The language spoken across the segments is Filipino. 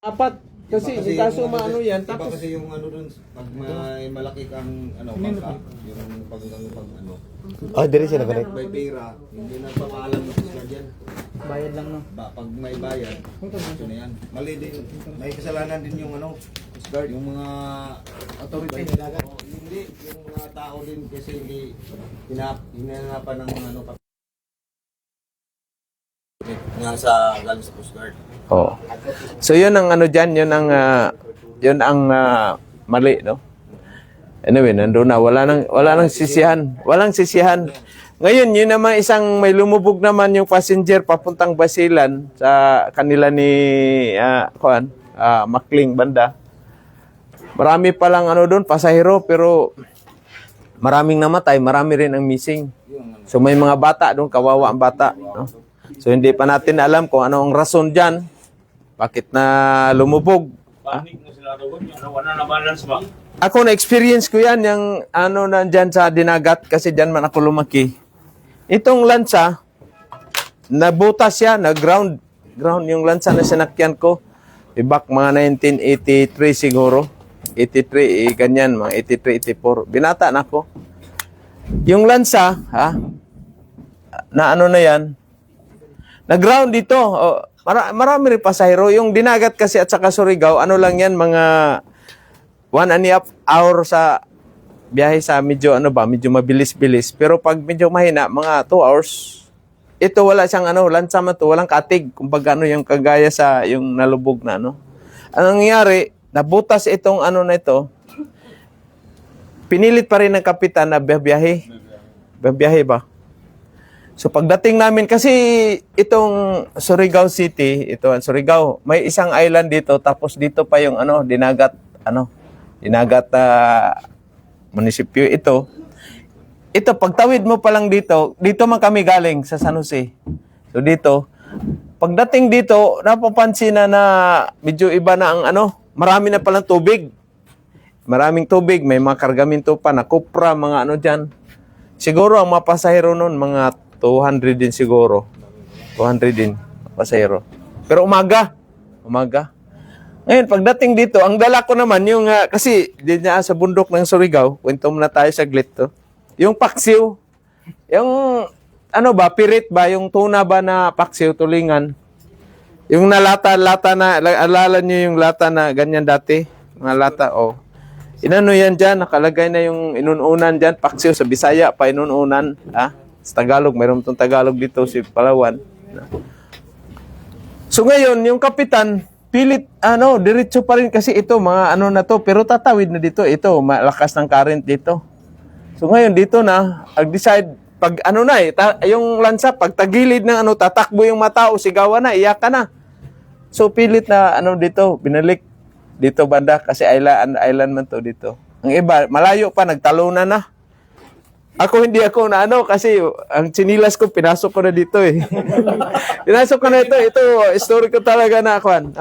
Apat. Kasi Iba yung kaso yung maano yan. Iba Tapos, kasi yung ano dun, pag may malaki kang bangka, yung pag ano, Oh, diri sila balik. may pera, hindi na papaalam ng Coast yan. Bayad lang, no? Pag may bayad, ito na yan. Mali din, may kasalanan din yung Coast Guard, yung mga authority. Hindi, yung mga tao din kasi hindi hinahanapan ng mga nga sa galing sa Coast Guard. oh. So yun ang ano dyan, yun ang mali, no? Anyway, nandun na. Wala nang sisihan. Walang sisihan. Ngayon, yun naman isang may lumubog naman yung passenger papuntang Basilan sa kanila ni Makling banda. Marami palang ano doon, pasahero, pero maraming namatay, marami rin ang missing. So may mga bata doon, kawawa ang bata. No? So hindi pa natin alam kung ano ang rason dyan. Bakit na lumubog. Panik na sila doon, wala na balance ba? Ako na-experience ko yan, yung nandyan sa Dinagat, kasi dyan man ako lumaki. Itong lansa, nabutas siya, ground yung lansa na sinakyan ko. Ibak mga 1983 siguro. 83, ganyan, mga 83, 84. Binata na ako. Yung lansa, na ano na yan, na-ground dito. Marami rin pasahero. Yung Dinagat kasi at saka Surigao, ano lang yan, mga 1.5 hour sa biyahe sa medyo medyo mabilis-bilis. Pero pag medyo mahina, mga 2 hours. Ito wala siyang lansa man to, walang katig. Kumbaga yung kagaya sa yung nalubog na Ang nangyari, nabutas itong na ito. Pinilit pa rin ng kapitan na biyahe. Biyahe ba? So pagdating namin, kasi itong Surigao City, Surigao, may isang island dito, tapos dito pa yung Dinagat, Dinagat munisipyo ito. Ito, pagtawid mo pa lang dito man kami galing sa San Jose. So dito, pagdating dito, napapansin na medyo iba na ang marami na palang tubig. Maraming tubig, may mga kargamento pa na Cupra, mga dyan. Siguro ang mga pasahero nun, mga 200 din siguro. 200 din pasahero. Pero umaga. Ngayon, pagdating dito, ang dala ko naman, yung, kasi, din niya sa bundok ng Surigao, kwento muna tayo saglit to. Yung paksiw, yung, pirit ba, yung tuna ba na paksiw, tulingan, yung nalata-lata na, alala niyo yung lata na ganyan dati, mga lata, Inano yan dyan, nakalagay na yung inununan dyan, paksiw, sa Bisaya pa inununan, sa Tagalog, mayroon itong Tagalog dito, si Palawan. So ngayon, yung kapitan, pilit, diretso pa rin kasi ito, mga na to, pero tatawid na dito, ito, malakas ng current dito. So ngayon, dito na, decide pag yung lansa, pag tagilid ng tatakbo yung mata o sigawan na, iyak ka na. So pilit na, dito, binalik, dito banda, kasi island man to dito. Ang iba, malayo pa, nagtalunan na. Hindi ako na kasi ang sinilas ko, pinasok ko na dito eh. Pinasok ko na ito, story ko talaga na ako.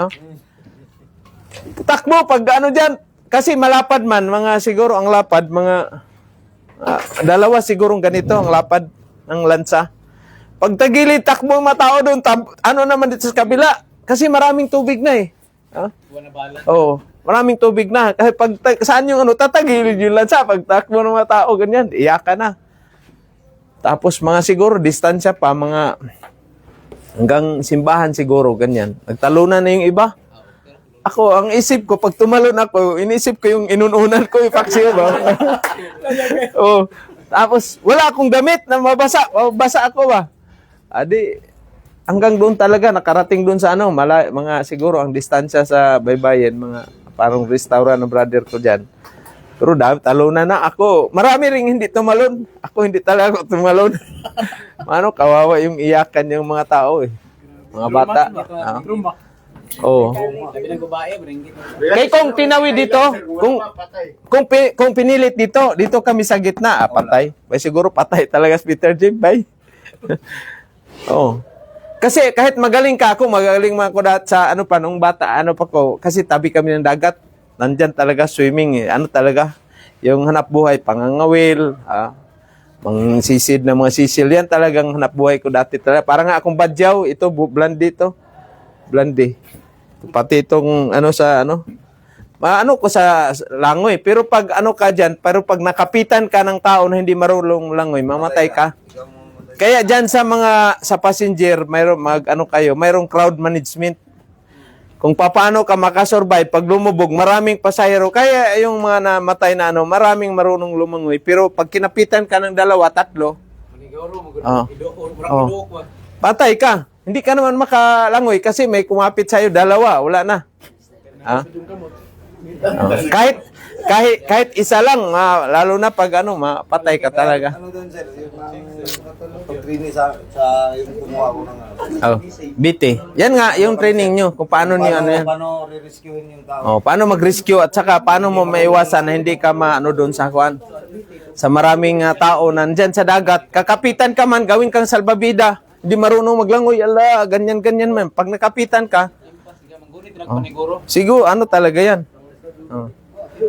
Takbo, pag dyan, kasi malapad man, mga siguro ang lapad, mga dalawa sigurong ganito, ang lapad ng lansa. Pag tagilid, takbo yung matao doon, naman dito sa kabila, kasi maraming tubig na eh. Maraming tubig na. Kasi pag saan yung tatagilid yung lansa, pag takbo ng mga tao, ganyan, iyak ka na. Tapos mga siguro, distansya pa, mga hanggang simbahan siguro, ganyan. Nagtalunan na yung iba. Ako, ang isip ko, pag tumalon ako, inisip ko yung inununan ko, yung paksiw ba? Tapos, wala akong damit na mabasa. Mabasa ako ba? Hanggang doon talaga, nakarating doon sa mga siguro, ang distansya sa baybayin, mga parang restaurant ng brother ko dyan. Pero talunan na ako. Marami ring hindi tumalon. Ako hindi talaga tumalon. Kawawa yung iyakan yung mga tao eh. Mga bata. Kaya kung tinawid dito, kung pinilit dito kami sa gitna, patay. Bay siguro patay talaga si Peter Jim, bay. Kasi kahit magaling ka ako, magaling man ako sa nung bata, pa ko, kasi tabi kami ng dagat, nandyan talaga swimming, talaga, yung hanap buhay, pangangawil, Mga sisid na mga sisil. Yan talagang hanap buhay ko dati talaga. Parang nga akong badyaw. Ito, blandi ito. Blandi. Pati itong ano sa ano, ano ko sa langoy. Pero pag ano ka dyan, pero pag nakapitan ka ng tao na hindi marunong langoy, mamatay ka. Kaya dyan sa passenger, mayroong crowd management. Kung paano ka makasurvive pag lumubog, maraming pasahero. Kaya yung mga namatay na ano, maraming marunong lumangoy. Pero pag kinapitan ka ng 2, 3, patay ka. Hindi ka naman makalangoy kasi may kumapit sa'yo 2, wala na. Kahit isa lang, lalo na pag ano, mapatay ka talaga. Ano doon, sir? Yung pag-training sa yung kumuha ko ng BT. Yan nga, yung training nyo. Kung paano niyo ano yan. Paano re-rescuein yung tao? Paano mag-rescue at saka paano mo maiwasan na hindi ka maano doon sa kuan. Sa maraming tao nandyan sa dagat. Kakapitan ka man, gawin kang salbabida. Hindi marunong maglangoy. Ala, ganyan man. Pag nakapitan ka, siguro, ano talaga yan.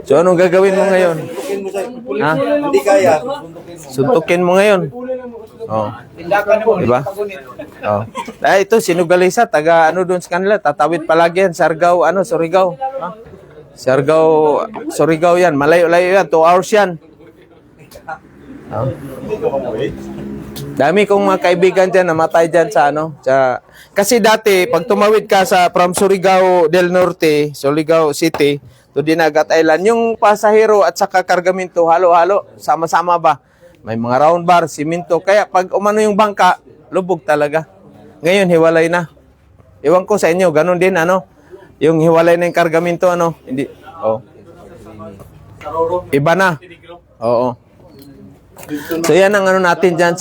So, anong gagawin mo ngayon? Suntukin mo, sir. Ha? Hindi kaya. Suntukin mo ngayon. Diba? Ito, Sinugalisa, taga ano doon sa kanila, tatawid palagi yan, Siargao, Surigao. Surigao yan, malayo-layo yan, 2 hours yan. Dami kong mga kaibigan dyan, namatay dyan sa kasi dati, pag tumawid ka from Surigao del Norte, Surigao City, to Dinagat Island, yung pasahero at saka kargamento, halo-halo, sama-sama ba? May mga round bar, simento. Kaya pag umano yung bangka, lubog talaga. Ngayon, hiwalay na. Iwan ko sa inyo, ganun din, yung hiwalay na yung kargamento, hindi, iba na. Oo. So yan ang natin dyan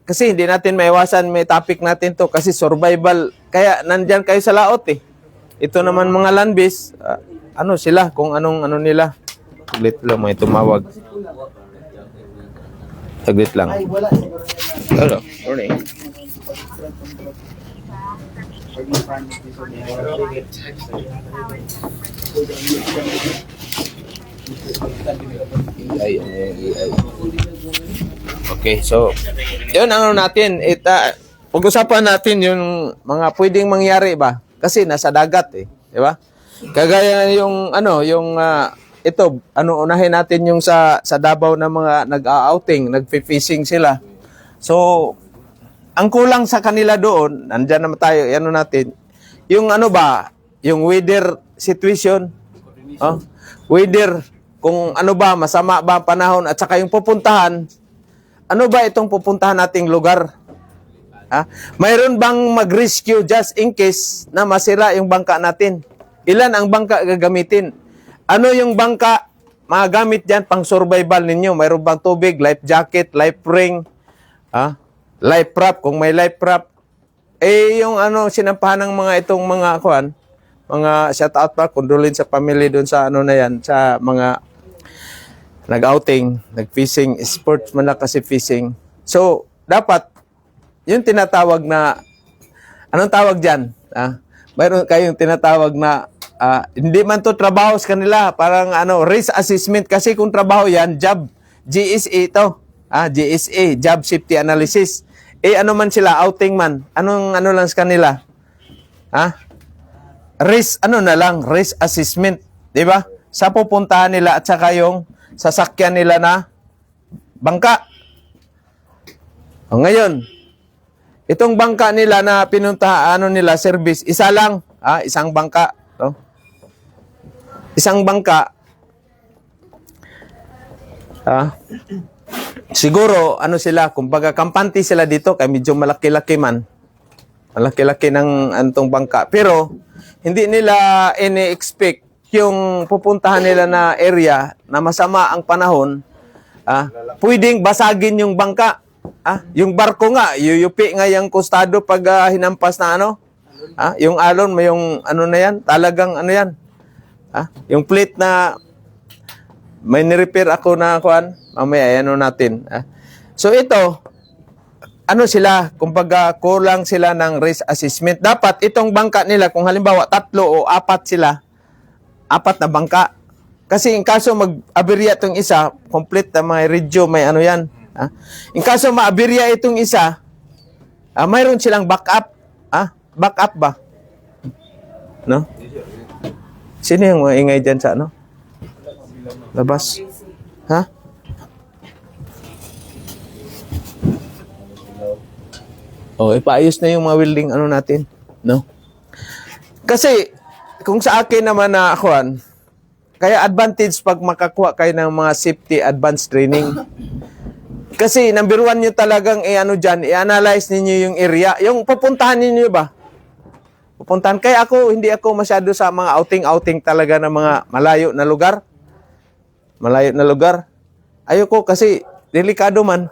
kasi hindi natin maiwasan, may topic natin to, kasi survival, kaya nandyan kayo sa laot Ito naman mga landbase, sila, kung anong nila. Saglit lang, may tumawag. Saglit lang. Hello, morning. AI. Okay, so, yun natin. Pag-usapan natin yung mga pwedeng mangyari ba? Kasi nasa dagat di ba? Kagaya yung unahin natin yung sa Davao na mga nag-outing, nag-fishing sila. So, ang kulang sa kanila doon, nandyan naman tayo, natin, yung yung weather situation, weather, kung masama ba ang panahon, at saka yung pupuntahan, itong pupuntahan nating lugar? Mayroon bang mag-rescue just in case na masira yung bangka natin? Ilan ang bangka gagamitin? Ano yung bangka magamit dyan pang survival ninyo? Mayroon bang tubig, life jacket, life ring, life prop, kung may life prop? Yung sinampahan ng mga itong mga shout out pa, condolence sa family doon sa na yan, sa mga nag-outing, nag-fishing, sports man lang kasi fishing. So, dapat, yung tinatawag na, anong tawag dyan? Mayroon kayong tinatawag na, hindi man to trabaho sa kanila, parang risk assessment, kasi kung trabaho yan, job, GSA ito, GSA, Job Safety Analysis. Ano man sila, outing man, anong lang sa kanila? Risk, risk assessment, di ba? Sa pupuntahan nila at saka yung sasakyan nila na bangka. Ngayon, itong bangka nila na pinuntahan nila service, isa lang, isang bangka. Isang bangka. Siguro, sila, kumbaga kampante sila dito, kaya medyo malaki-laki man. Malaki-laki ng antong bangka. Pero, hindi nila ini-expect yung pupuntahan nila na area na masama ang panahon, pwedeng basagin yung bangka. Yung barko nga, yuyupi nga yung kustado pag hinampas na yung alon, may yung na yan, talagang yan. Yung plate na may ni-repair ako na mamaya, natin. So ito, sila, kumbaga kulang sila ng risk assessment. Dapat itong bangka nila, kung halimbawa 3 o 4 sila, 4 na bangka. Kasi in kaso mag-aberya itong isa, complete na may radio, may yan. In kaso ma-aberya itong isa, mayroon silang backup. Backup ba? No? Sino yung mga ingay dyan sa ano? Labas. Ha? Oh, ipaayos na yung mga welding ano natin, no? Kasi kung sa akin naman na akuan, kaya advantage pag makakuha kayo ng mga safety advanced training. Kasi number one nyo talagang ano dyan, i-analyze ninyo yung area. Yung pupuntahan ninyo ba? Pupuntahan. Kaya ako, hindi ako masyado sa mga outing-outing talaga ng mga malayo na lugar. Malayo na lugar. Ayoko kasi delikado man.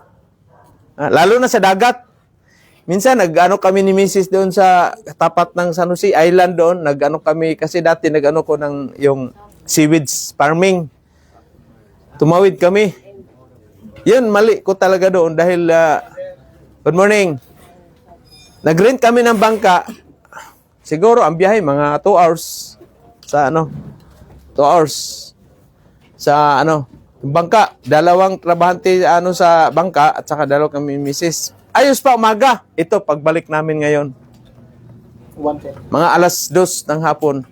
Lalo na sa dagat. Minsan nag-ano kami ni Mrs. doon sa tapat ng San Jose Island doon. Nag-ano kami kasi dati nag-ano ko ng yung seaweeds farming. Tumawid kami. Yun, mali ko talaga doon dahil good morning. Nag-rent kami ng bangka. Siguro ang biyahe mga 2 hours sa ano? 2 hours sa ano? Bangka. Dalawang trabahante ano sa bangka at saka dalawa kami Mrs. Ayos pa umaga. Ito pagbalik namin ngayon. Mga alas 2 ng hapon.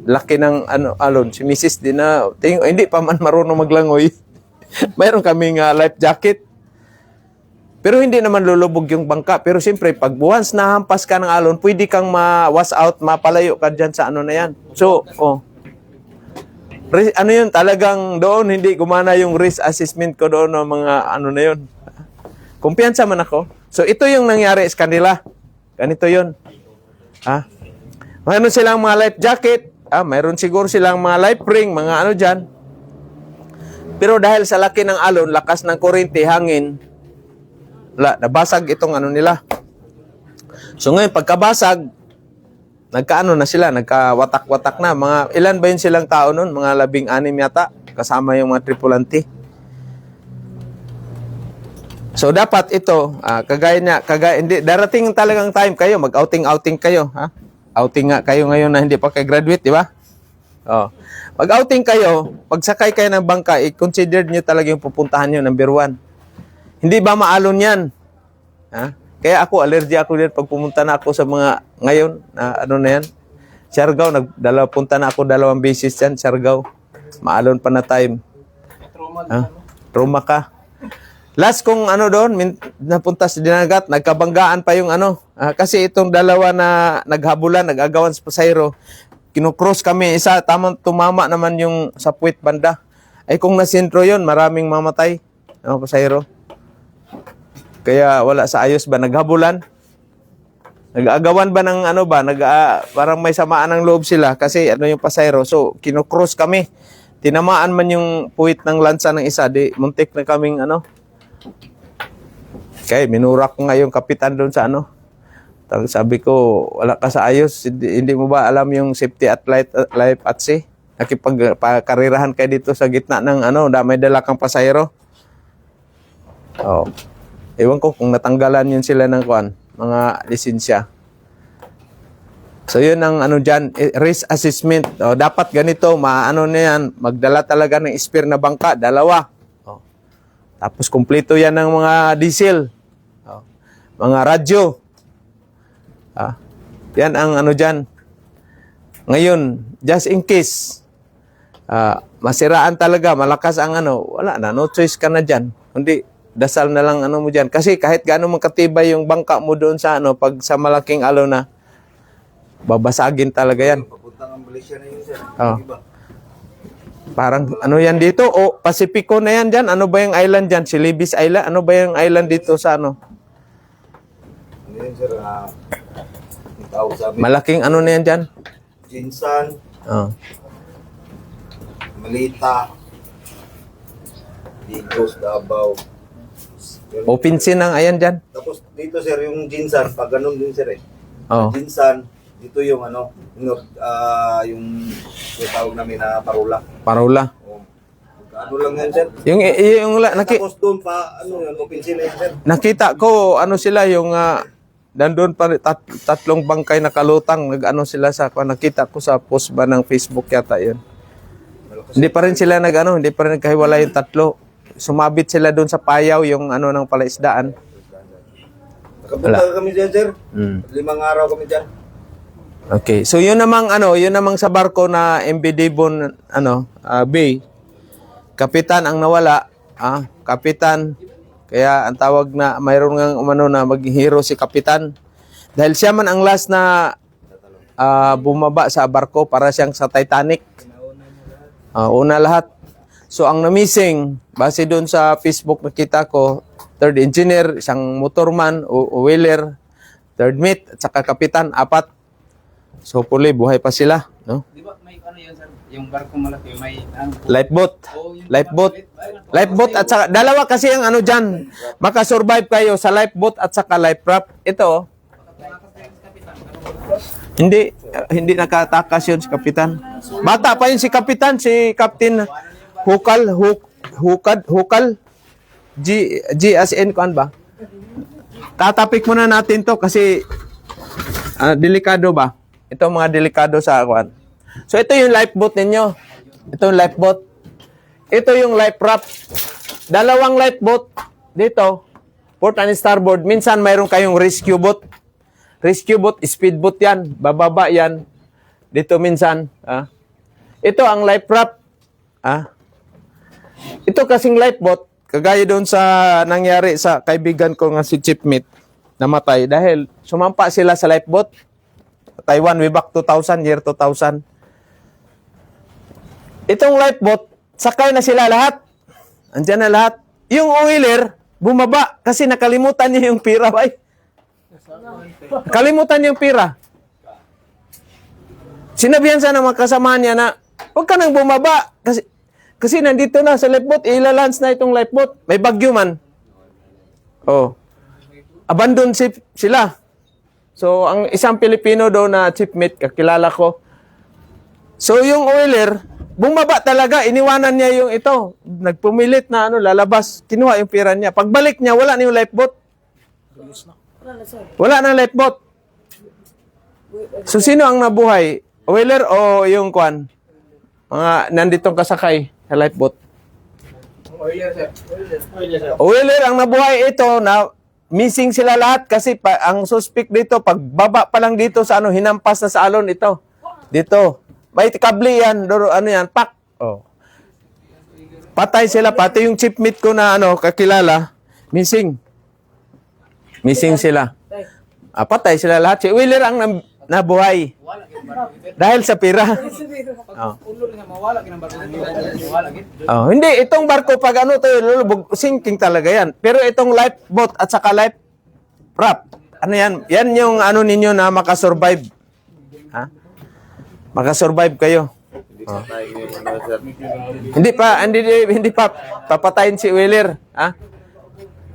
Laki ng ano alon si Mrs. din na hindi pa man marunong maglangoy. Mayroon kaming life jacket. Pero hindi naman lulubog yung bangka. Pero siyempre, pag once nahampas ka ng alon, pwede kang ma-wash out, mapalayo ka dyan sa ano na yan. So, ano yun, talagang doon, hindi gumana yung risk assessment ko doon ng mga ano na yun. Kumpiyansa man ako. So, ito yung nangyari sa kanila. Ganito yun. Mayroon silang mga life jacket. Mayroon siguro silang mga life ring, mga ano dyan. Pero dahil sa laki ng alon, lakas ng kuryente, hangin, nabasag itong ano nila. So ngayon, pagkabasag, nagkaano na sila, nagkawatak-watak na. Mga, ilan ba yun silang tao nun? Mga 16 yata, kasama yung mga tripulante. So dapat ito, hindi, darating talagang time kayo, mag-outing kayo. Outing nga kayo ngayon na hindi pa kayo graduate, di ba? Pag-outing kayo, pagsakay kayo ng bangka, i-consider nyo talaga yung pupuntahan nyo, number 1. Hindi ba maalon yan? Kaya ako, allergy ako din pag pumunta na ako sa mga, ngayon, ano na yan? Siargao, punta na ako 2 beses yan, Siargao. Maalon pa na time. Trauma ka. Last kong ano doon, napunta sa Dinagat, nagkabanggaan pa yung ano. Kasi itong dalawa na naghabulan, nag-agawan sa pasayro, kinukross kami, isa, tumama naman yung sa puwit banda. Ay kung nasintro yun, maraming mamatay. Pasayro. Kaya wala sa ayos ba? Naghabulan? Nag-agawan ba ng ano ba? Parang may samaan ng loob sila kasi ano yung pasayro. So, kinukross kami. Tinamaan man yung puwit ng lansa ng isa. Di, muntik na kaming ano. Kaya minurak ko nga yung kapitan doon sa ano. Sabi ko, wala ka sa ayos. Hindi mo ba alam yung safety at life at sea? Nakipagkarirahan kayo dito sa gitna ng ano, may dala kang pasayro. Ewan ko kung natanggalan yun sila ng mga lisensya. So yun ang ano dyan, risk assessment. Dapat ganito, maano na yan, magdala talaga ng spare na bangka, 2. Tapos kumpleto yan ng mga diesel, mga radyo. Yan ang ano dyan. Ngayon, just in case, masiraan talaga, malakas ang ano, wala na, no choice ka na dyan. Kundi, dasal na lang ano mo dyan. Kasi kahit gaano magkatibay yung bangka mo doon sa ano, pag sa malaking alon na, babasagin talaga yan. Papuntang ang Malaysia na yun, sir. Parang ano yan dito? Pacifico na yan dyan. Ano ba yung island dyan? Silibis Island? Ano ba yung island dito sa ano? Ano yun, sir? Tawag sabi. Malaking ano na yan dyan? Jinsan. Malita. Digos, Davao. Pinsin ng ayan dyan? Tapos dito, sir, yung Jinsan, pag ganun din, sir, Jinsan, dito yung ano, yung tawag namin na Parula. Parula. Ano lang yan, sir? Tapos doon pa, ano yun, Pinsin na yan, sir. Nakita ko, ano sila, yung nandun pa, 3 bangkay na kalutang, nag-ano sila sa, nakita ko sa post ba ng Facebook yata yun. Hindi pa rin sila hindi pa rin nagkahiwala yung 3. Sumabit sila doon sa payaw yung ano ng palaisdaan. Nakapunta kami dyan, sir. 5 araw kami dyan. Okay. So yun namang sa barko na MV Devon Bay. Kapitan ang nawala, kapitan. Kaya ang tawag na mayroon ngang na maging hero si kapitan. Dahil siya man ang last na bumaba sa barko para siyang sa Titanic. Una lahat. So ang na-missing, base doon sa Facebook nakita ko, third engineer, isang motorman o wheeler, third mate, at saka kapitan, 4. So hopefully buhay pa sila, no? Di ba may ano yun, sir? Yung barko malaki, may Lifeboat. yung Lifeboat. Lifeboat at saka dalawa kasi ang diyan. Makasurvive kayo sa lifeboat at saka life raft. Ito. Hindi nakatakas yun si kapitan. Bata pa yun si kapitan, si Captain Hukal. G as in kuan ba? Tatapik muna natin to kasi delikado ba? Ito mga delikado sa kuan. So ito yung lifeboat ninyo. Ito yung lifeboat. Ito yung life raft. Dalawang lifeboat dito. Port and starboard. Minsan mayroon kayong rescue boat. Rescue boat, speedboat yan. Bababa yan. Dito minsan. Ito ang life raft. Ito kasing lifeboat, kagaya doon sa nangyari sa kaibigan ko nga si Chipmate, namatay dahil sumampa sila sa lifeboat. Taiwan, way back 2000, year 2000. Itong lifeboat, sakay na sila lahat. Andiyan na lahat. Yung oiler, bumaba kasi nakalimutan niya yung pira. Kalimutan niya yung pira. Sinabihan sa mga kasama niya na, huwag ka nang bumaba. Kasi nandito na sa lifeboat, ilalans na itong lifeboat. May bagyo man. Abandon sila. So, ang isang Pilipino daw na chipmate, kakilala ko. So, yung oiler, bumaba talaga, iniwanan niya yung ito. Nagpumilit na lalabas. Kinuha yung pira niya. Pagbalik niya, wala na yung lifeboat. Wala na lifeboat. So, sino ang nabuhay? Oiler o yung kwan? Mga nanditong kasakay sa lifeboat. Oiler ang nabuhay ito na missing sila lahat kasi ang suspect dito, pagbaba pa lang dito sa hinampas na sa alon ito. Dito. May kabli yan, pak. Patay sila, pati yung chipmate ko na kakilala, missing. Missing sila. Patay sila lahat. Si Wheeler ang nabuhay. Dahil sa pira. Hindi, itong barko pag lulubog, sinking talaga yan. Pero itong lifeboat at saka life raft, yan? Yan yung ninyo na makasurvive. Makasurvive kayo. Hindi pa papatayin si Wheeler.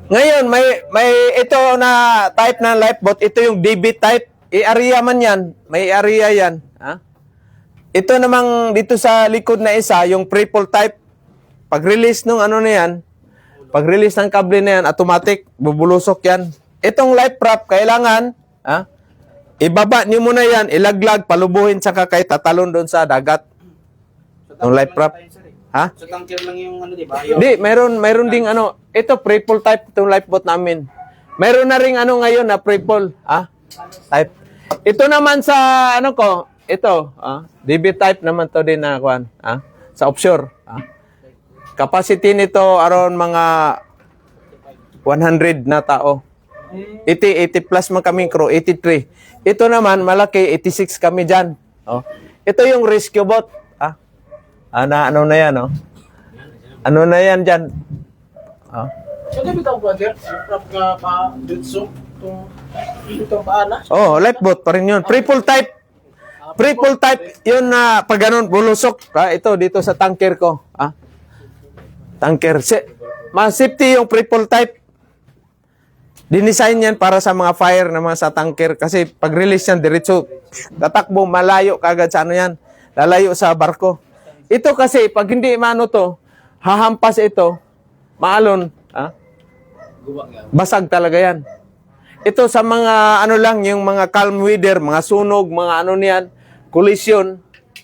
Ngayon, may ito na type ng lifeboat, ito yung DB type. I-area man yan. May area yan. Ito namang dito sa likod na isa, yung triple type. Pag-release ng pag-release ng kable na yan, automatic, bubulusok yan. Itong life raft, kailangan, ibaba niyo muna yan, ilaglag, palubuhin, saka kayo tatalon doon sa dagat. Yung life raft. Sa tanker lang yung di ba? Hindi, mayroon ding ito, triple type, itong lifeboat namin. Mayroon na ring ngayon na triple, type. Ito naman sa DB type naman to din na sa offshore. Capacity nito around mga 100 na tao. 80 plus man kaming crew, 83. Ito naman malaki, 86 kami diyan. Ito yung rescue boat. Na yan, Ano na yan diyan? Ano bitaw ko, sir? Prop ka pa dito itong paana? Lifeboat pa rin yun. Triple type. Triple type, yun na pag ganun, bulusok. Ito, dito sa tanker ko. Tanker. Safety yung triple type. Dinesign yan para sa mga fire na mga sa tanker. Kasi pag-release yan, diretso, tatakbo, malayo kagad sa yan. Lalayo sa barko. Ito kasi, pag hindi hahampas ito, maalon, basag talaga yan. Ito sa mga yung mga calm weather, mga sunog, mga niyan, collision,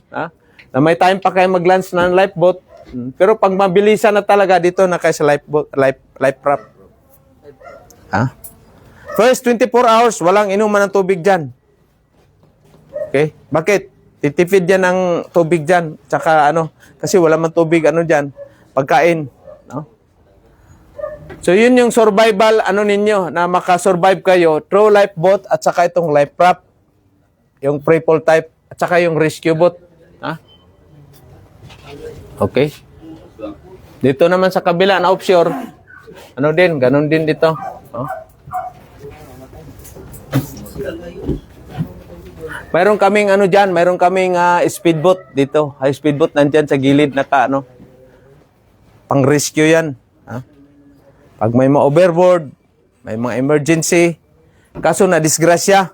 na may time pa kayo mag-launch ng lifeboat. Pero pag mabilisan na talaga, dito na kayo sa lifeboat, life raft. First 24 hours, walang inuman ng tubig dyan. Okay? Bakit? Titipid yan ng tubig dyan. Tsaka ano, kasi wala man tubig ano dyan. Pagkain. No? So yun yung survival ano ninyo, na makasurvive kayo. True life boat at saka itong life raft. Yung pre-fall type at saka yung rescue boat. Ha? Okay? Dito naman sa kabila na offshore, ano din, ganun din dito. Oh. Mayroon kaming ano diyan, mayroon kaming speedboat dito. High speedboat nandiyan sa gilid naka ano. Pang rescue 'yan, ha? Pag may ma-overboard, may mga emergency, kaso na disgrasya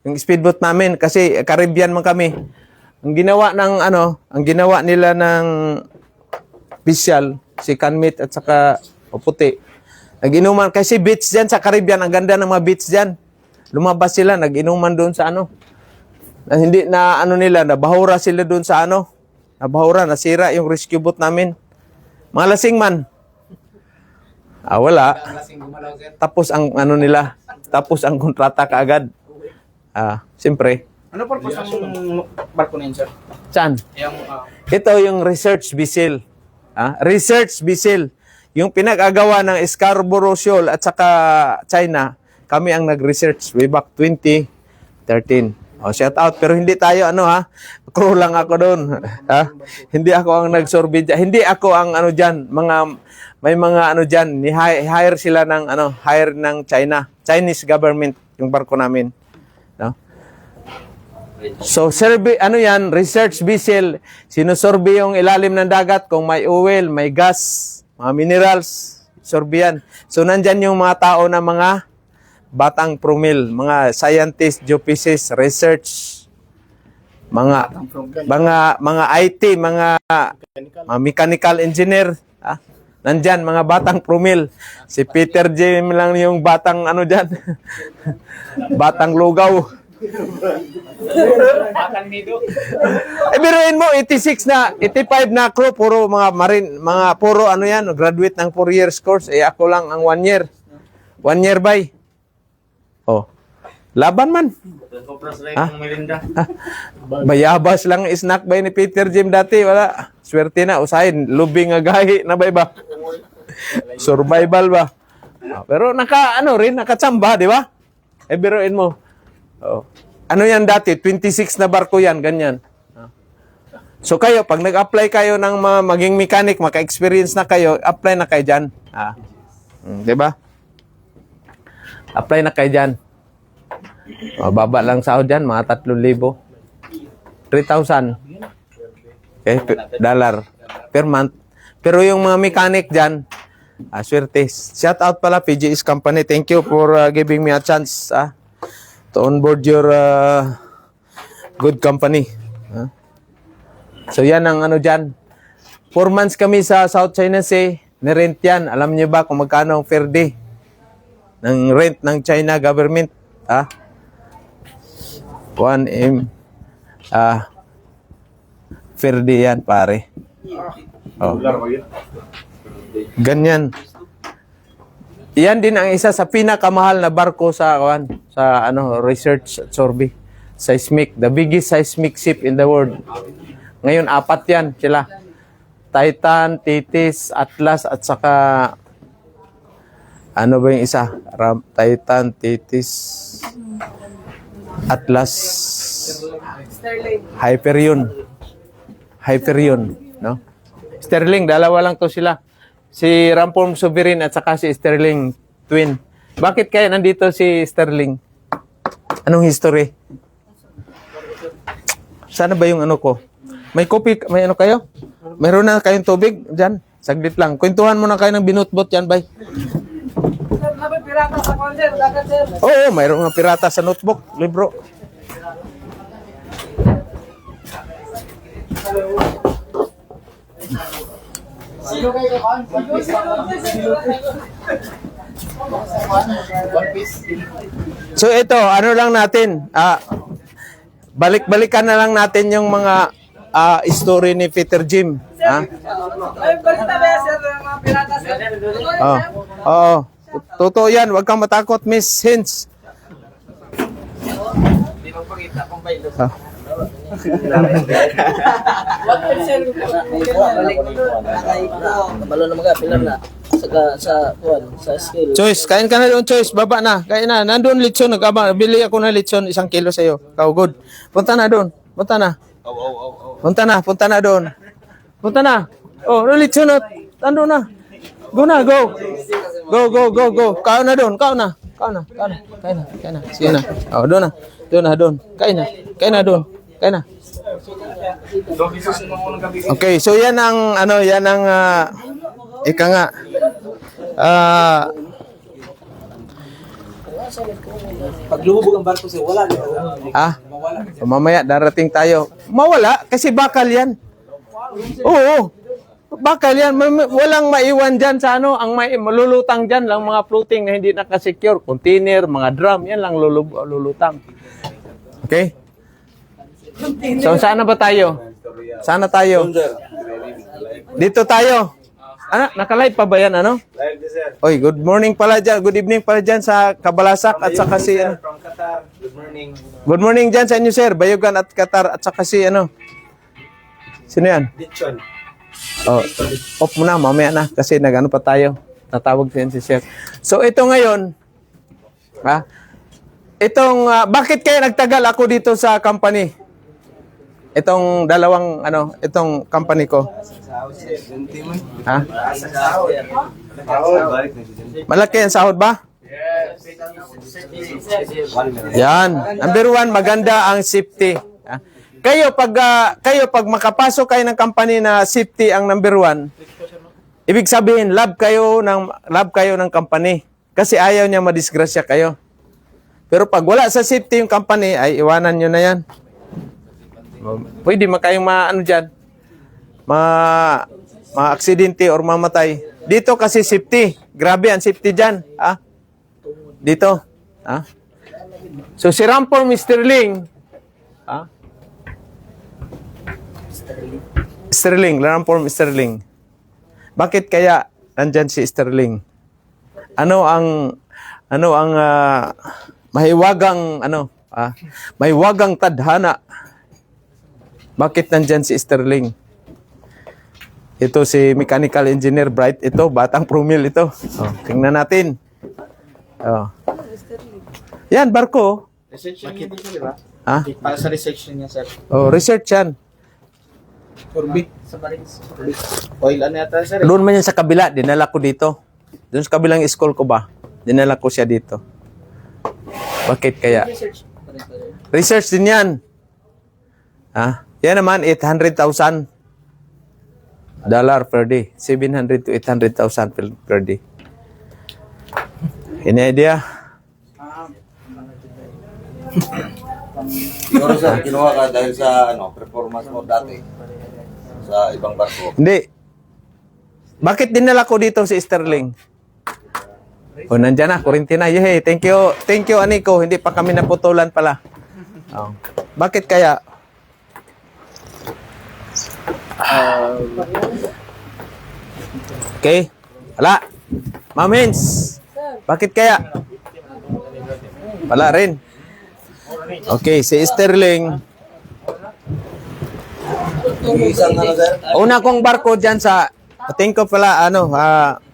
yung speedboat namin kasi Caribbean man kami. Ang ginawa ng ano, ang ginawa nila ng official si Canmit at saka Puti. Nag-inuman kasi beach diyan sa Caribbean, ang ganda ng mga beach diyan. Lumabas sila, nag-inuman doon sa ano. Na hindi na ano nila, nabahura sila doon sa ano. Nabahura, nasira yung rescue boat namin. Mga lasing man. Wala. Tapos ang ano nila, tapos ang kontrata kaagad. Siyempre. Ano purpose ng barko na yun, sir? Saan? Yung, Ito yung research vessel. Research vessel. Yung pinag-agawa ng Scarborough Shoal at saka China, kami ang nag-research way back 2013. Shout out. Pero hindi tayo crew lang ako doon. Hindi ako ang nag-survey dyan. Hindi ako ang ano dyan, may mga ano dyan, hire sila ng hire ng China. Chinese government yung barko namin. No? So, survey, research vessel, sinusurvey yung ilalim ng dagat kung may oil, may gas, mga minerals, survey yan. So, nandyan yung mga tao na mga batang promil, mga scientist, geophysicists, research, mga IT, mga mechanical engineer, nandyan, mga batang promil. Si Peter J. lang yung batang dyan, batang lugaw. Biruin mo, 86 na, 85 na crew, puro mga marine, puro graduate ng 4 years course. Ako lang ang 1 year. 1 year by. Laban man. Bayabas lang snack by ni Peter Jim dati. Wala. Swerte na. Usahin. Lubing nga gahi na ba iba? Survival ba? Pero nakatsamba, di ba? Biruin mo. Ano yan dati? 26 na barko yan. Ganyan. So kayo, pag nag-apply kayo ng maging mechanic, maka-experience na kayo, apply na kayo dyan. Di ba? Apply na kayo dyan. Baba lang sahod dyan, mga 3,000. 3,000. Dollar per month. Pero yung mga mechanic dyan, swerte. Shout out pala, PGS Company. Thank you for giving me a chance to onboard your good company. So yan ang dyan. 4 months kami sa South China Sea. Nirent yan. Alam niyo ba kung magkano ang fair day ng rent ng China government? 1M. Fair day yan, pare. Ganyan. Yan din ang isa sa pinakamahal na barko sa research at survey. Seismic, the biggest seismic ship in the world. Ngayon 4 yan sila. Titan, Thetis, Atlas at saka ano ba yung isa? Titan, Thetis, Atlas, Hyperion, no? Sterling, dalawa lang to sila. Si Ramform Sovereign at saka si Sterling Twin. Bakit kaya nandito si Sterling? Anong history? Sana ba yung ko? May kopi, may kayo? Meron na kayong tubig dyan? Saglit lang. Kwentuhan mo na kayo ng binutbot yan, bay. pirata sa konser, dagat sir. Oo, mayroong mga pirata sa notebook, libro. Sino kayo kan? One piece. So ito, ano lang natin, balik-balikan na lang natin yung mga story ni Peter Jim. Ay, balita ba sir, mga pirata sir? Oo. Totoo yan, huwag kang matakot, Miss Hinch. Ah. Kabalo na mga pilar na sa skill. Choice, kain ka na doon, Choice. Baba na. Kain na. Nandun litson. Nag-abang. Bili ako ng litson. 1 kilo sa'yo. Kau good. Punta na doon. Punta na. Punta na. Punta na doon. Punta na. Oh, litson na. Nandun na. Go na, go. Go. Kau na doon. Kau na. Kain na. Sige na. Oh, doon na. Doon. Kain na doon. Kain na. Okay, so yan ang ika nga. Pag lumubog ang barko siya, wala na. Mamaya darating tayo. Mawala kasi bakal yan. Oo. Bakal yan. Walang maiwan dyan sa ano. Ang malulutang dyan lang mga floating na hindi nakasecure. Container, mga drum. Yan lang lulutang. Okay? So, saan na ba tayo? Sana tayo. Dito tayo. Ano? Naka-live pa ba yan? Ano? Oy, good morning pala dyan. Good evening pala dyan sa Kabalasak at saka si ano. From Qatar. Good morning. Good morning dyan sa inyo, sir. Bayugan at Qatar at saka si ano. Sino yan? Ditchon. Oh, off muna, mamaya na kasi nag-ano pa tayo. Tatawag din si sir. So ito ngayon, bakit kaya nagtagal ako dito sa company? Itong dalawang itong company ko. Ha? Malaki ang sahod ba? Yan. Number 1, maganda ang safety. Kayo pag makapasok kayo ng company na safety ang number 1, ibig sabihin love kayo ng company kasi ayaw niya madisgrasya kayo. Pero pag wala sa safety yung company, ay iwanan niyo na yan. Pwede makayong ma-aksidente or mamatay. Dito kasi safety. Grabe ang safety dyan. Dito. So si Rampor Sterling. Rampor Sterling. Bakit kaya nandyan si Sterling? Ano ang mahiwagang tadhana? Bakit nandyan si Sterling? Ito si mechanical engineer Bright. Ito, batang promil ito. Tingnan natin. Yan, barko. Research niya dito, di ba? Ha? Para sa research niya, sir. Research yan. Orbit. Sa Marines. Oil, ano yata, sir? Doon man yan sa kabila, dinala ko dito. Doon sa kabilang school ko ba? Dinala ko siya dito. Bakit kaya? Research din yan. Yan naman, $800,000 per day. 700 to 800,000 per day. Any idea? Siguro sir, kinuha ka dahil sa performance mo dati sa ibang barko. Hindi. Bakit dinala ko dito si Sterling? Nandyan na, Corintina. Yehey, thank you, Aniko. Hindi pa kami naputulan pala. Bakit kaya? Okay. Wala. Mamins. Bakit kaya? Wala rin. Okay, si Sterling. Una kong barko dyan sa, think ko pala,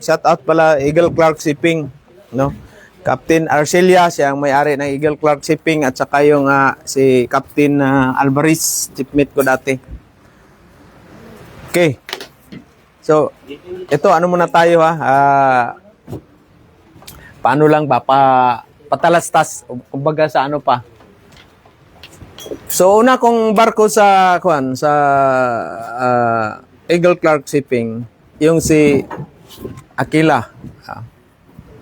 shout out pala, Eagle Clark Shipping. No? Captain Arcelia, siya ang may-ari ng Eagle Clark Shipping, at saka yung si Captain Alvarez, shipmate ko dati. Okay. So, ito, muna tayo paano lang ba, patalastas, kumbaga sa pa. So, una kong barko sa Eagle Clark Shipping, yung si Aquila.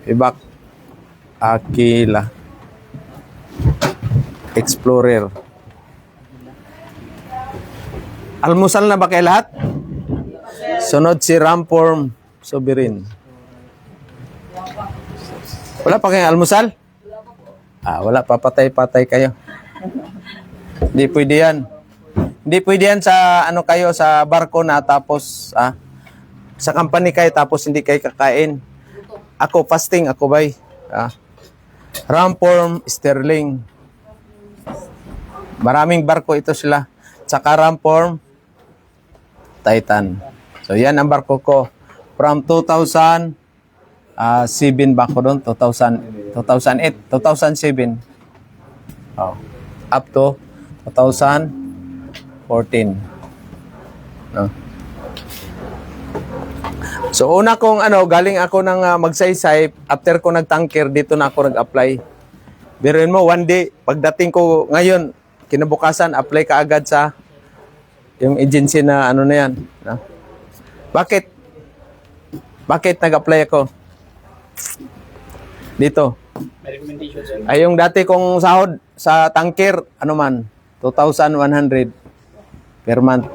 Ibak Aquila Explorer. Almusal na ba kayo lahat? Sunod si Rampor Sovereign. Wala pa kayong almusal? Wala pa, patay-patay kayo. Hindi pwede yan. Hindi pwede yan sa kayo sa barko na tapos sa company kayo tapos hindi kayo kakain. Ako fasting ako bay. Rampor Sterling. Maraming barko ito sila. Tsaka Ramform, Titan. So yan ang barko ko. From 2007 ba ako doon? 2008, 2007. Oh. Up to 2014. No? So una kong galing ako ng magsaysay, after ko nagtanker, dito na ako nag-apply. Biruin mo, one day, pagdating ko ngayon, kinabukasan, apply ka agad sa yung agency na na yan. No? Bakit? Bakit nag-apply ako? Dito. May recommendation, sir. Ay, yung dati kong sahod sa tanker, 2,100 per month.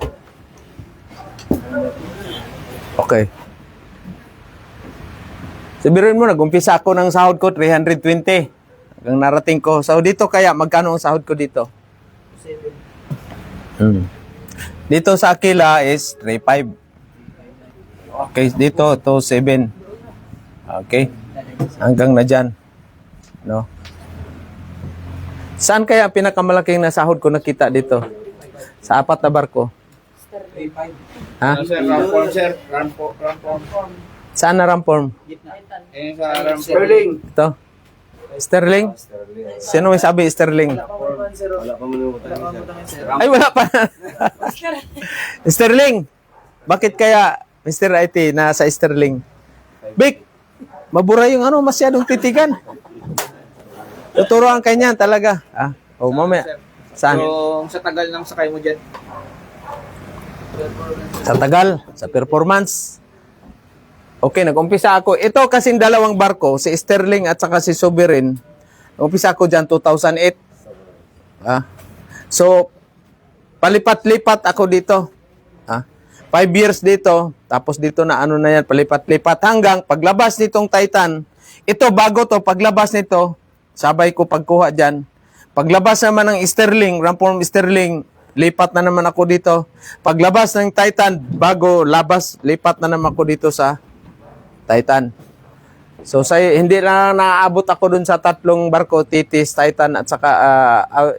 Okay. Sabihin mo, nag-umpisa ako ng sahod ko, 320. Hanggang narating ko. So, dito kaya, magkano ang sahod ko dito? 7. Dito sa Aquila is 3,500. Okay, dito, 2,700. Okay. Hanggang na dyan. No? Saan kaya ang pinakamalaking nasahod ko nakita dito? Sa 4 na barko? Ha? Sir, Ramform, sir. Ramform. Saan na Ramform? Eh, sa Ramform. Ito? Sterling? Sino may sabi Sterling? Wala pa manimutan, sir. Ay, wala pa. Sterling! Bakit kaya Mr. IT nasa Sterling? Big! Mabura yung masyadong titigan. Tuturuan ka niyan talaga. Mamaya. Saan? Yung sa tagal ng sakay mo dyan. Sa tagal, sa performance. Okay, nag-umpisa ako. Ito kasing dalawang barko, si Sterling at saka si Sovereign. Nag-umpisa ako dyan 2008. So, palipat-lipat ako dito. 5 years dito, tapos dito na yan, palipat-lipat. Hanggang paglabas nitong Titan, ito bago to, paglabas nito, sabay ko pagkuha dyan. Paglabas naman ng Sterling, Ramform Sterling, lipat na naman ako dito. Paglabas ng Titan, bago labas, lipat na naman ako dito sa Titan. So hindi na naaabot ako dun sa 3 barko, Titis, Titan at saka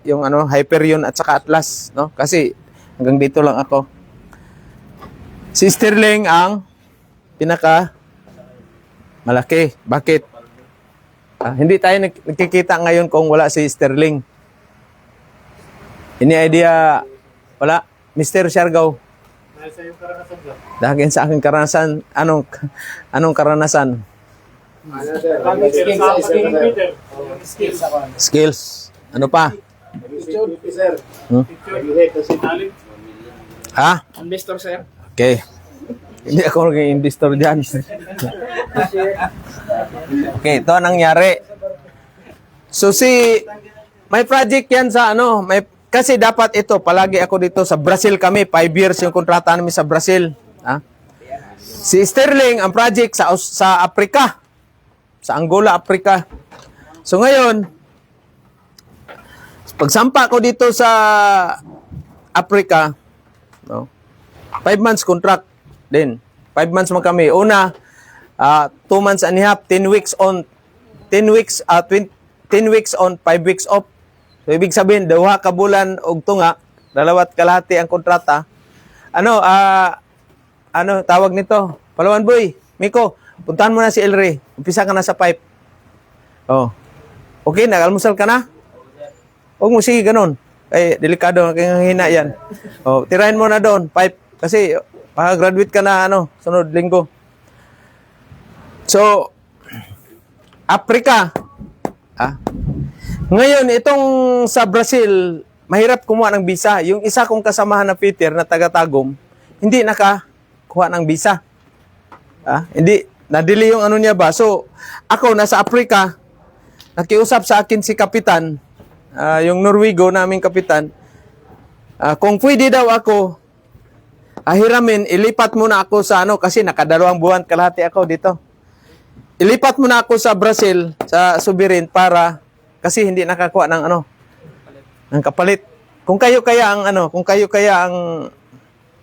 yung Hyperion at saka Atlas, no? Kasi hanggang dito lang ako. Si Sterling ang pinaka malaki. Bakit? Hindi tayo nagkikita ngayon kung wala si Sterling. Ini idea wala, Mr. Siargao. Dahil sa iyong karanasan, sir. Dahil sa aking karanasan, anong karanasan? Skills. Skills. Ano pa? Sir. Ha? Investor, sir. Okay. Hindi ako naging investor dyan. Okay, ito ang nangyari. So may project yan sa kasi dapat ito, palagi ako dito sa Brazil kami, 5 years yung kontrata namin sa Brazil. Si Sterling, ang project sa Africa, sa Angola, Africa. So ngayon, pagsampa ko dito sa Africa, 5 months contract din. 5 months man kami. Una, 2 months and a half, 10 weeks on, 10 weeks on, 5 weeks off. So, ibig sabihin, 2 ka bulan og tunga, 2 kalahati ang kontrata. Tawag nito? Palawan boy, Miko, puntahan mo na si Elre. Umpisa ka na sa pipe. Okay, nag-almusal ka na? Huwag mo, sige, ganun. Delikado, hina yan. Tirahin mo na doon, pipe. Kasi, graduate ka na, sunod linggo. So, Africa. Ngayon, itong sa Brazil, mahirap kumuha ng visa. Yung isa kong kasamahan na Peter na taga-Tagum, hindi nakakuha ng visa. Hindi, nadili yung niya ba. So, ako nasa Africa, nakiusap sa akin si Kapitan, yung Norwego naming Kapitan, kung pwede daw ako, hiramin, ilipat muna ako sa kasi nakadalawang buwan kalahati ako dito. Ilipat muna ako sa Brazil, sa Sovereign para kasi hindi nakakuha ng ng kapalit. Kung kayo kaya ang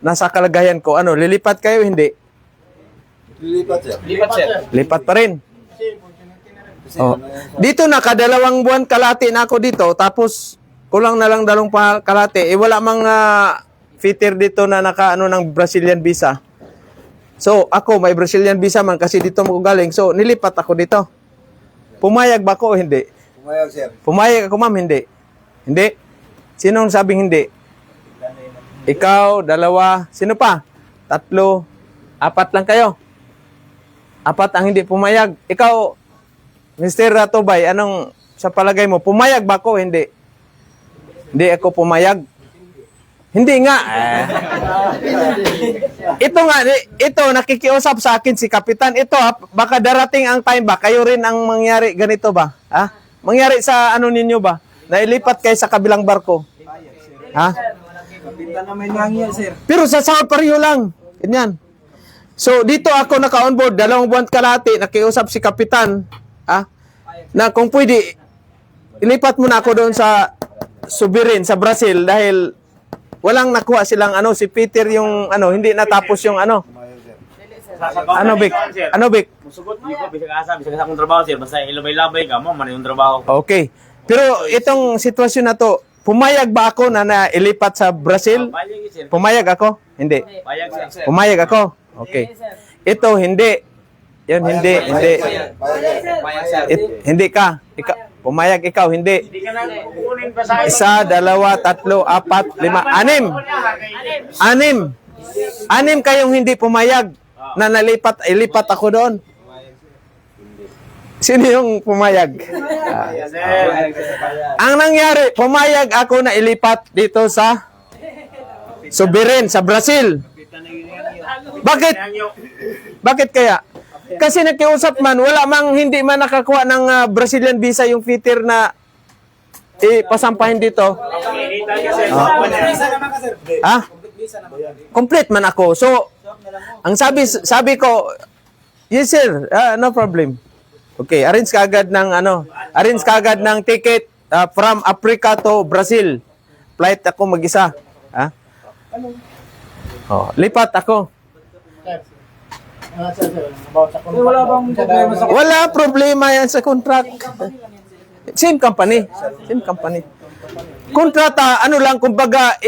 nasa kalagayan ko, lilipat kayo hindi? Lilipat, sir. Lipat, sir. Lipat pa rin. Dito nakadalawang buwan kalahati na ako dito, tapos kulang na lang dalawang kalahati. Eh, wala mang fitter dito na naka ano ng Brazilian visa. So, ako may Brazilian visa man kasi dito mo galing. So, nilipat ako dito. Pumayag ba ako o hindi? Pumayag, sir. Pumayag ako, ma'am, hindi. Hindi. Sinong sabing hindi? Ikaw, dalawa, sino pa? 3, 4 lang kayo. 4 ang hindi pumayag. Ikaw, Mr. Ratobay, anong sa palagay mo? Pumayag ba ako? Hindi. Hindi ako pumayag. Hindi nga. Ito nga, ito, nakikiusap sa akin si Kapitan. Ito, baka darating ang time ba? Kayo rin ang mangyari ganito ba? Ha? Mangyari sa ano ninyo ba? Nailipat kayo sa kabilang barko. Ha? Pero sa sahod pareho lang. Ganyan. So, dito ako naka-onboard, 2 buwan kalahati, nakiusap si Kapitan, na kung pwede, ilipat mo na ako doon sa Subirin, sa Brazil, dahil walang nakuha silang, si Peter yung, hindi natapos yung, ano, Vic? Ano, Vic? Musugot niyo ko, bisag asa akong trabaho, sir. Basta ilabay-labay ka mo, man yung trabaho. Okay. Pero itong sitwasyon na to, pumayag ba ako na nailipat sa Brazil? Payag, sir. Pumayag ako? Hindi. Payag, sir. Pumayag ako? Okay. Ito, hindi. Yan, hindi. Hindi ka. Pumayag ikaw, hindi. Hindi ka na kukunin pa sa 1, 2, 3, 4, 5, 6. 6 kayong hindi pumayag na ilipat ako doon. Sino yung pumayag? Ang nangyari, pumayag ako na ilipat dito sa Subirin, sa Brazil. Bakit? Bakit kaya? Kasi nakiusap man, wala mang hindi man nakakuha ng Brazilian visa yung fitter na pasampahin dito. Ha? Complete man ako. So, ang sabi ko, yes sir, no problem. Okay, arrange kagad ng ticket from Africa to Brazil. Flight ako mag-isa. Ha? Lipat ako. Wala bang problema sa Wala problema yan sa contract. Same company. Kontrata, kumbaga,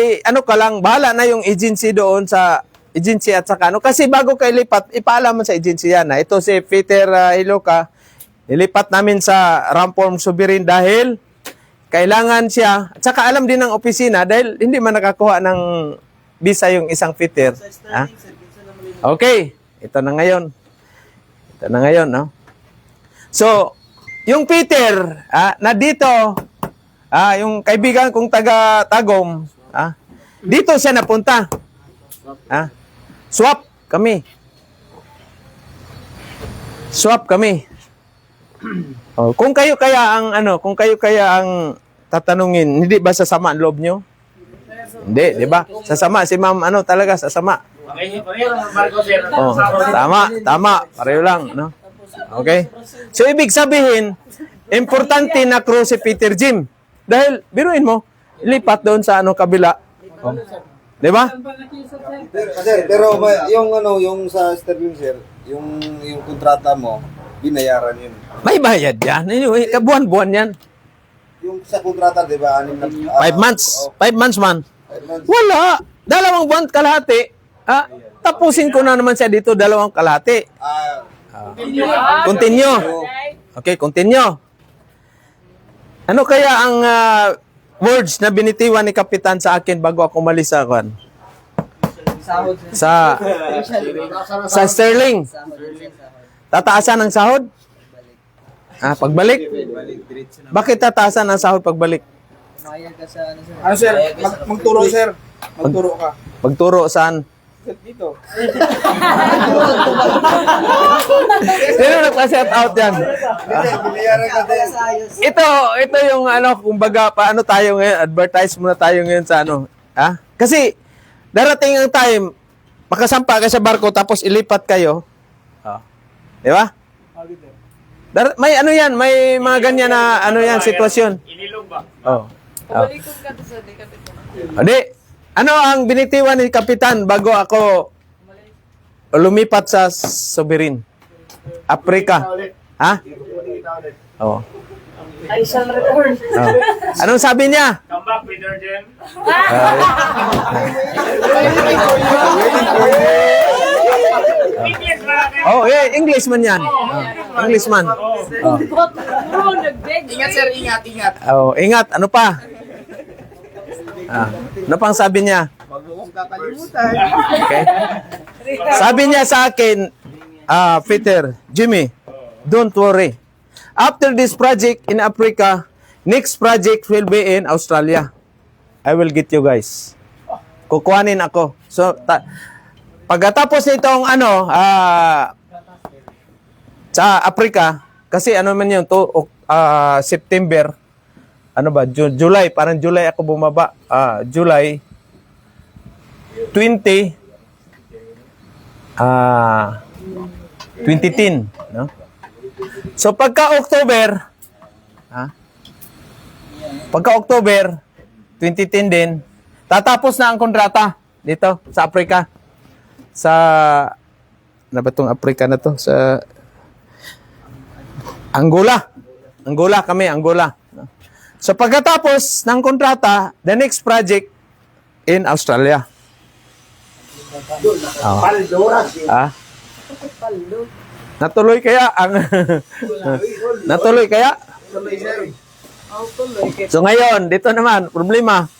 ka lang, bahala na yung agency doon sa agency at saka kasi bago kayo lipat, ipaalam mo sa agency yan. Ito si Peter Iloca, ilipat namin sa Ramform Subirin dahil kailangan siya, at saka alam din ng opisina dahil hindi man nakakuha ng visa yung isang fitter. Ha? Okay. Ito na ngayon, no? So, yung Peter, na dito, yung kaibigan kong taga-Tagum, dito siya napunta. Swap kami. Kung kayo kaya ang tatanungin, hindi ba sasama ang loob nyo? Hindi, di ba? Sasama si ma'am, talaga sasama. Marco, sir. Tama. Pareho lang, no? Okay? So, ibig sabihin, importante na crew si Peter Jim. Dahil, biruin mo, lipat doon sa kabila. Di ba? Sir, pero yung sa Sterling, sir, yung kontrata mo, binayaran yun. May bayad yan. Anyway, buwan-buwan yan. Yung sa kontrata, di ba? 5 months. 5 months man. 5 months. Wala. 2 buwan kalahati. Tapusin ko na naman siya dito 2 kalahati. Continue. Okay, continue. Ano kaya ang words na binitiwan ni Kapitan sa akin bago ako umalis sa Sterling? Tataasan ang sahod? Pagbalik? Bakit tataasan ang sahod pagbalik? Ano sir? Magturo sir. Magturo ka. Magturo saan? Dito. Sino nagpa-set out yan? Binayaran ka din. Ito yung kumbaga, paano tayo ngayon, advertise muna tayo ngayon sa Kasi, darating ang time, makasampa ka sa barko, tapos ilipat kayo. Di ba? May may mga ganyan na, sitwasyon. Inilog ba? Pabalikod ka to sa Kapitan. Hindi. Ano ang binitiwan ni Kapitan bago ako lumipat sa Subirin? Africa. Ha? I shall return. Oh. Anong sabi niya? Come back, Peter Jen. English ba natin? Oh, English man yan. English man. Oh. Bro, nag-beg. Ingat sir, ingat, ingat. Oh, ingat, ano pa? Ano pang sabi niya? Huwag mo kong kakalimutan. Okay. Sabi niya sa akin, Peter, Jimmy, don't worry. After this project in Africa, next project will be in Australia. I will get you guys. Kukuhanin ako. So, pagkatapos nitong sa Africa, kasi ano man yun, September, July, parang July ako bumaba. July 20, 2010, no? So pagka-October 2010 din, tatapos na ang kontrata dito sa Africa. Sa ano ba tong Africa na to? Sa Angola. Angola. So pagkatapos ng kontrata, the next project in Australia. Natuloy kaya ang natuloy kaya? So ngayon, dito naman, problema.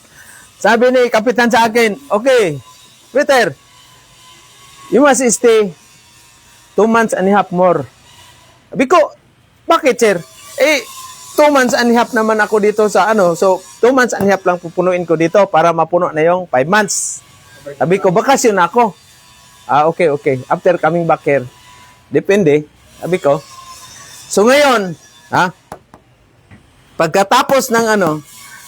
Sabi ni kapitan sa akin, okay, Peter, you must stay 2 months and a half more. Sabi ko, bakit sir? 2 months and a half naman ako dito sa so 2 months and a half lang pupunuin ko dito para mapuno na yung 5 months. Sabi ko, bakasyon ako. Okay. After coming back here. Depende. Sabi ko. So ngayon, pagkatapos ng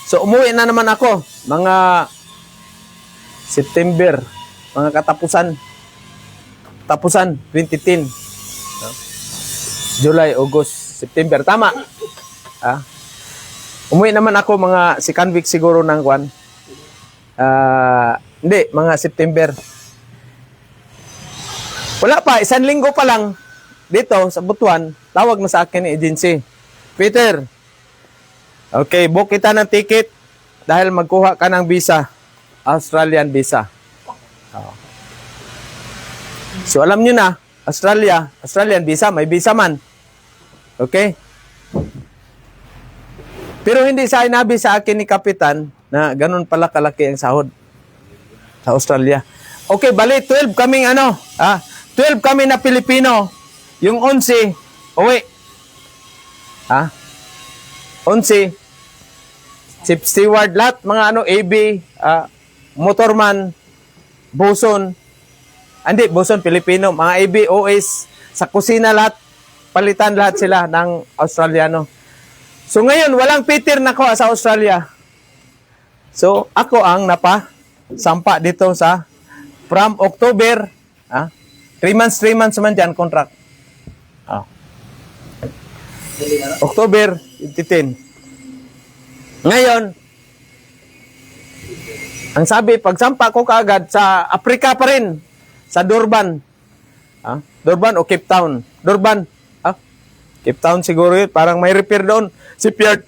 so umuwi na naman ako. Mga September. Mga katapusan. 2010. July, August, September. Tama. Umuwi naman ako mga second week siguro ng kwan. Hindi, mga September. Wala pa, 1 linggo pa lang dito sa Butuan, tawag na sa akin ni agency. Peter, okay, book kita ng ticket dahil magkuha ka ng visa, Australian visa. So alam nyo na, Australian visa, may visa man. Okay? Pero hindi sa inabi sa akin ni Kapitan na ganun pala kalaki ang sahod sa Australia. Okay, bali 12 kaming 12 kami na Pilipino. Yung 11 uwi. 11 Chief Steward, lahat mga AB, motorman, boson. Hindi, boson Pilipino, mga AB, OS, sa kusina lahat, palitan lahat sila ng Australiano. So ngayon, walang Peter na ko sa Australia. So ako ang sampa dito sa from October, 3 months naman dyan, contract. October 2010. Ngayon, ang sabi, pagsampa ko kaagad sa Africa pa rin, sa Durban. Durban o Cape Town? Durban. Cape Town siguro yun. Parang may repair doon. Si Pierre,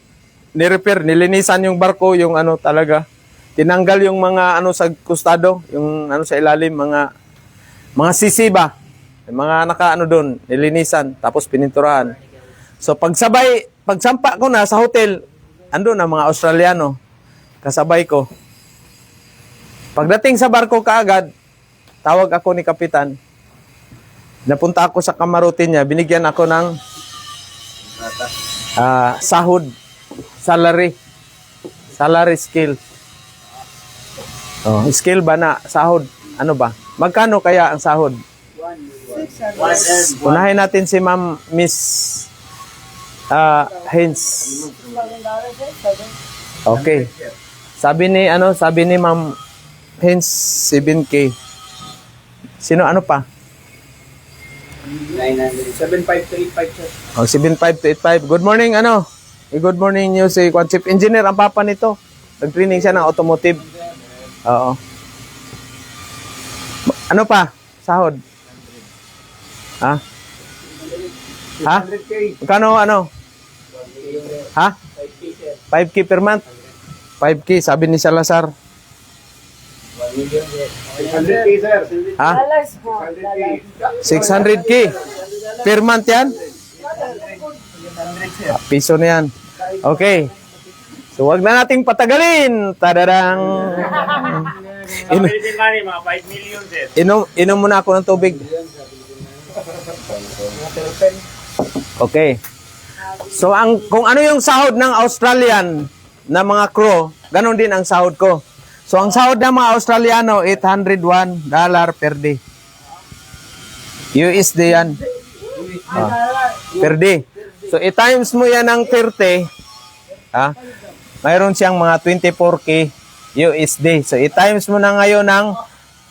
ni-repair, nilinisan yung barko, yung talaga. Tinanggal yung mga sa kustado, yung sa ilalim, mga sisi ba? Mga doon, nilinisan, tapos pininturahan. So pagsampa ko na sa hotel, ando na mga Australiano, kasabay ko. Pagdating sa barko kaagad, tawag ako ni Kapitan. Napunta ako sa kamarote niya, binigyan ako ng sahod, salary scale. Scale ba na sahod? Ano ba? Magkano kaya ang sahod? 600. Unahin natin si Ma'am Miss Hens. Okay. Sabi ni Ma'am Hens 7K. Sino pa? 75385 sir. 75 to 85. Good morning good morning niyo si Chief Engineer ang papa nito. Nag-training siya ng automotive. Oo. Ano pa? Sahod? Ha? 600K. Magkano Ha? 5K per month? 5K, sabi ni Salazar. 100K, sir. Ha? Dollars po. 600K per month yan? Piso na yan. Okay. So, wag na nating patagalin. Tadarang. Ang Philippine money, mga 5 million, sir. Inom muna ako ng tubig. Okay. So, kung ano yung sahod ng Australian na mga crew, ganun din ang sahod ko. So, ang sahod ng mga Australiano, $801 per day. USD yan. Per day. So, i-times mo yan ng 30, mayroon siyang mga 24K USD. So, i-times mo na ngayon ng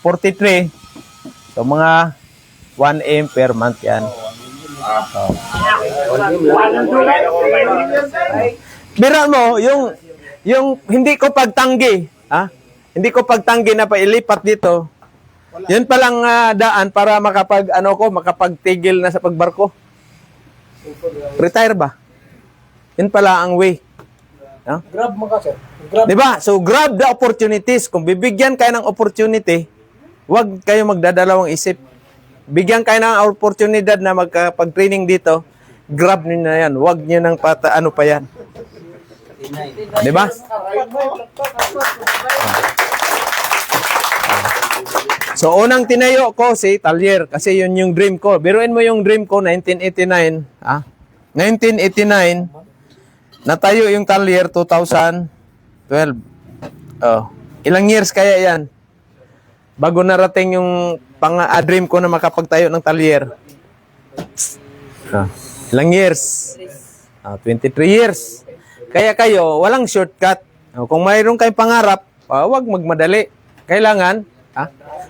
43. So, mga 1M per month yan. Bira mo, yung hindi ko pagtanggi, hindi ko pagtanggi na pailipat dito, yun palang daan para makapagtigil na sa pagbarko. Retire ba? Yun pala ang way. Grab mo ka, sir. Grab. Diba? So, grab the opportunities. Kung bibigyan kayo ng opportunity, huwag kayo magdadalawang isip. Bigyan kayo ng oportunidad na magpag-training dito, grab niyo na yan. Huwag niyo nang pa yan. Diba? So, unang tinayo ko si Talyer kasi yun yung dream ko. Biruin mo yung dream ko, 1989. 1989, natayo yung Talyer, 2012. Ilang years kaya yan? Bago narating yung dream ko na makapagtayo ng Talyer. Ilang years? 23 years. Kaya kayo, walang shortcut. Kung mayroon kayong pangarap, huwag magmadali. Kailangan,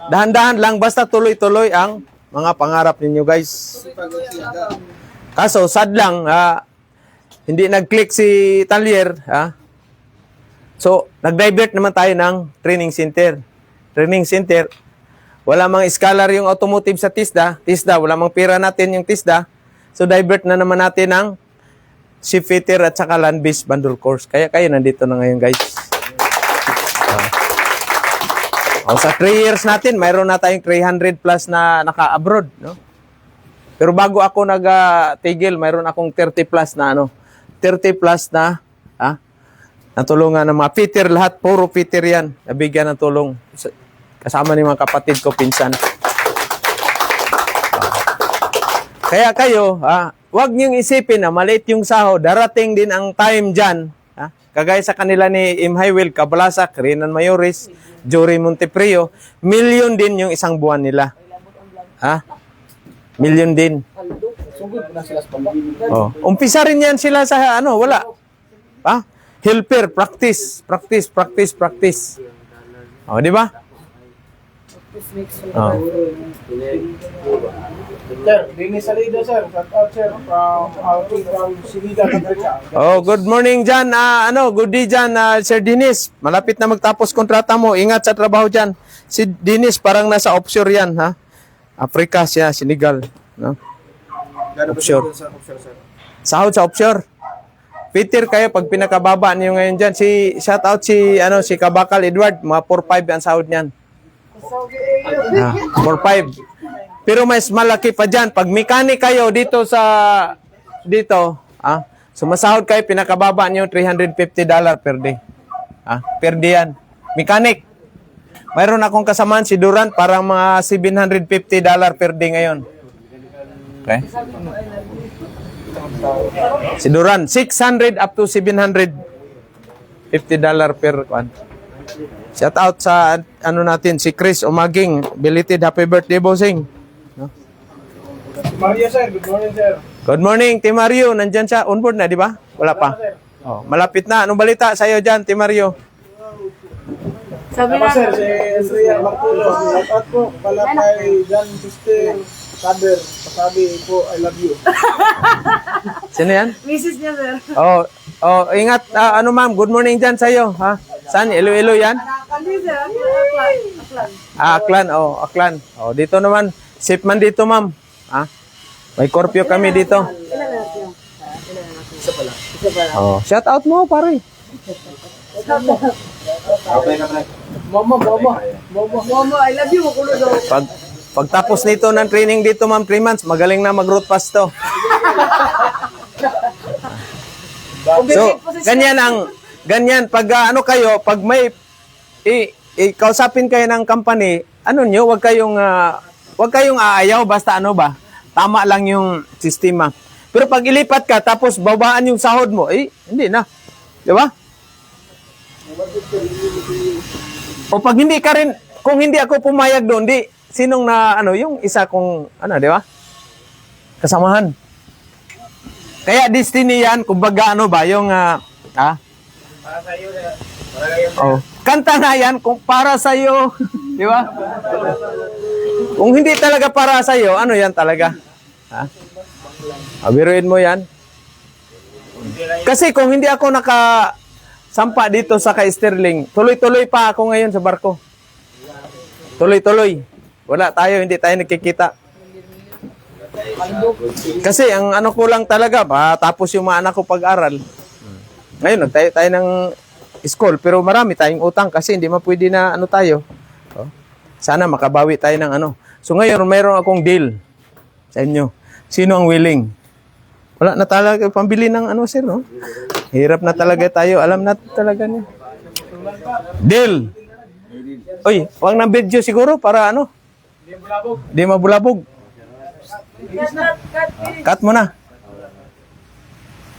dahan-dahan lang, basta tuloy-tuloy ang mga pangarap ninyo, guys. Kaso, sad lang, hindi nag-click si Talyer. So, nag-divert naman tayo ng training center. Training center, wala mang scholar yung automotive sa TISDA. TISDA, wala mang pira natin yung TISDA. So, divert na naman natin ng shipfitter at saka land-based bundle course. Kaya kayo nandito na ngayon, guys. Sa 3 years natin, mayroon na tayong 300 plus na naka-abroad, no? Pero bago ako nag-tigil, mayroon akong 30 plus na 30 plus na natulungan ng mga fitter, lahat puro fitter yan. Nabigyan ng tulong. Kasama ni mga kapatid ko, pinsan. Kaya kayo, huwag niyong isipin na maliit yung sahod. Darating din ang time dyan. Kagaya sa kanila ni M. Highwell, Cabalasak, Renan Mayores, Jory Monteprio, million din yung isang buwan nila. Million din. Sugod na sila sa pamba. Umpisa rin yan sila sa wala. Helper, practice. Di ba? Sir, Dennis Salido, sir. Shout out, sir. From Sinida, Cabrera. Good morning dyan. Good day dyan, Sir Dennis. Malapit na magtapos kontrata mo. Ingat sa trabaho dyan. Si Dennis parang nasa offshore yan, Africa siya, Senegal. No? Offshore. Sahod sa offshore. Peter, kayo, pag pinakababa niyo ngayon dyan, shout out si Kabakal Edward, mga 4-5 ang sahod niyan. 4-5. Pero mas malaki pa dyan. Pag mechanic kayo dito, sumasahod kayo, pinakababa niyo $350 per day. Per day yan. Mechanic. Mayroon akong kasamaan si Duran, parang mga $750 per day ngayon. Okay? Si Duran, 600 up to $750 per one. Shout out sa natin, si Chris Umaging. Belated happy birthday, bossing. Mario, sir. Good morning, sir. Good morning, Tim Mario. Nandyan siya. On board na, di ba? Wala pa. Malapit na. Anong balita sa'yo dyan, Tim Mario? Sabi Ako, na, sir, si Andrea Martulo. Shout out po pala kay John Sister Saber. Pasabi po, I love you. Sino yan? misis niya, sir. Ingat. Ma'am, good morning dyan sa'yo. Saan? Iloilo yan? Hindi, sir. Aklan. Aklan. Aklan. Dito naman. Safe man dito, ma'am. May curfew kami dito. Ilan na natin? Isa pala. Oh, shout out mo, pare. Mama. Mama, I love you. Makulo daw. Pagtapos nito ng training dito, ma'am, 3 months, magaling na mag-root pass to. So, ganyan, pag kayo, pag may, kausapin kayo ng company, wag kayong aayaw, basta tama lang yung sistema. Pero pag ilipat ka, tapos babaan yung sahod mo, hindi na. Di ba? O pag hindi ka rin, kung hindi ako pumayag doon, sinong yung isa kong, di ba? Kasamahan. Kaya destiny yan, kumbaga yung, oh, kanta na yan kung para sa'yo, di ba? Kung hindi talaga para sa'yo, yan talaga? Biruin mo yan. Kasi kung hindi ako nakasampa dito sa kay Sterling, tuloy-tuloy pa ako ngayon sa barko. Tuloy-tuloy. Wala tayo, hindi tayo nagkikita. Kasi ang ko lang talaga, tapos yung mga anak ko pag-aral. Ngayon, nagtayo tayo ng school, pero marami tayong utang kasi hindi pwede na tayo. Sana makabawi tayo ng So ngayon, mayroon akong deal sa inyo. Sino ang willing? Wala na talaga pambili ng sir, no? Hirap na talaga tayo. Alam na talaga niya. Deal! Uy, wag na video siguro para Di mabulabog. Cut mo na.